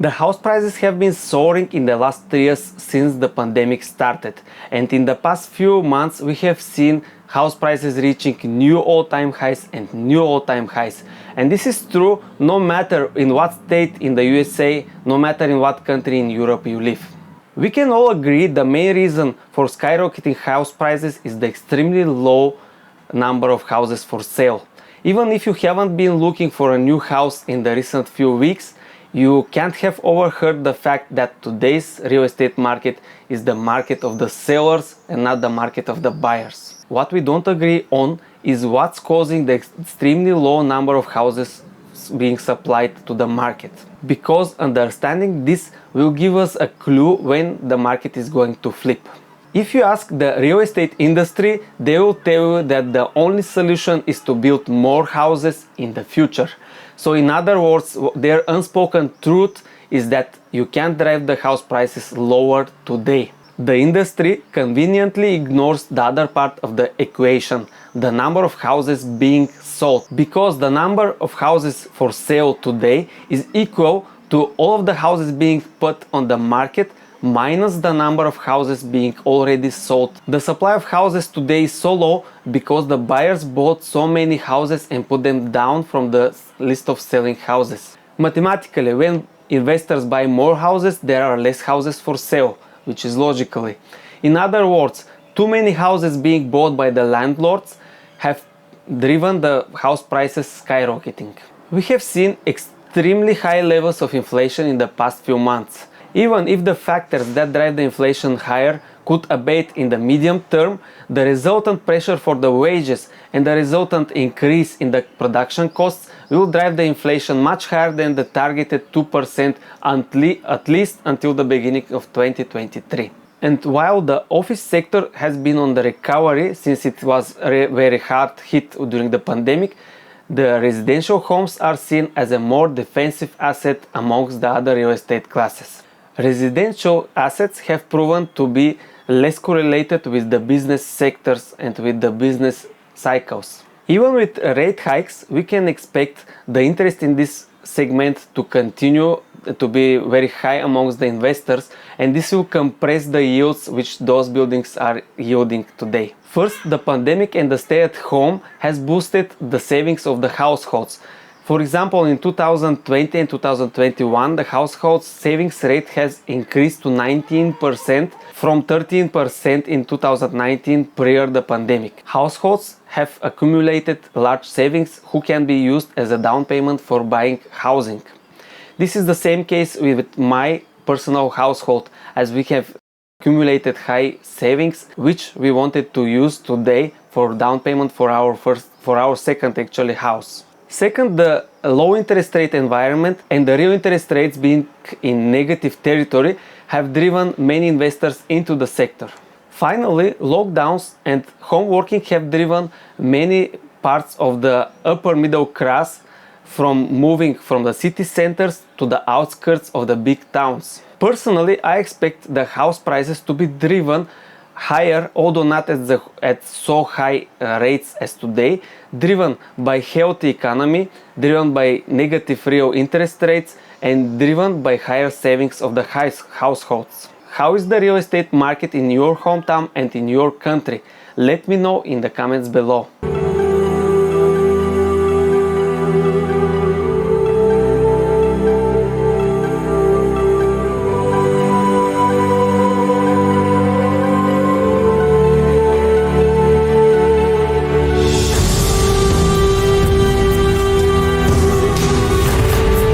The house prices have been soaring in the last 3 years since the pandemic started, and in the past few months we have seen house prices reaching new all-time highs and new all-time highs. And this is true no matter in what state in the USA, no matter in what country in Europe you live. We can all agree the main reason for skyrocketing house prices is the extremely low number of houses for sale. Even if you haven't been looking for a new house in the recent few weeks, you can't have overheard the fact that today's real estate market is the market of the sellers and not the market of the buyers. What we don't agree on is what's causing the extremely low number of houses being supplied to the market. Because understanding this will give us a clue when the market is going to flip. If you ask the real estate industry, they will tell you that the only solution is to build more houses in the future. So in other words, their unspoken truth is that you can't drive the house prices lower today. The industry conveniently ignores the other part of the equation, the number of houses being sold, because the number of houses for sale today is equal to all of the houses being put on the market minus the number of houses being already sold. The supply of houses today is so low because the buyers bought so many houses and put them down from the list of selling houses. Mathematically, when investors buy more houses, there are less houses for sale, which is logically. In other words, too many houses being bought by the landlords have driven the house prices skyrocketing. We have seen extremely high levels of inflation in the past few months. Even if the factors that drive the inflation higher could abate in the medium term, the resultant pressure for the wages and the resultant increase in the production costs will drive the inflation much higher than the targeted 2% at least until the beginning of 2023. And while the office sector has been on the recovery since it was very hard hit during the pandemic, the residential homes are seen as a more defensive asset amongst the other real estate classes. Residential assets have proven to be less correlated with the business sectors and with the business cycles. Even with rate hikes, we can expect the interest in this segment to continue to be very high amongst the investors, and this will compress the yields which those buildings are yielding today. First, the pandemic and the stay at home has boosted the savings of the households. For example, in 2020 and 2021, the household savings rate has increased to 19% from 13% in 2019 prior to the pandemic. Households have accumulated large savings who can be used as a down payment for buying housing. This is the same case with my personal household, as we have accumulated high savings which we wanted to use today for down payment for our second house. Second, the low interest rate environment and the real interest rates being in negative territory have driven many investors into the sector. Finally, lockdowns and home working have driven many parts of the upper middle class from moving from the city centers to the outskirts of the big towns. Personally, I expect the house prices to be driven higher, although not at so high rates as today, driven by healthy economy, driven by negative real interest rates, and driven by higher savings of the households. How is the real estate market in your hometown and in your country? Let me know in the comments below.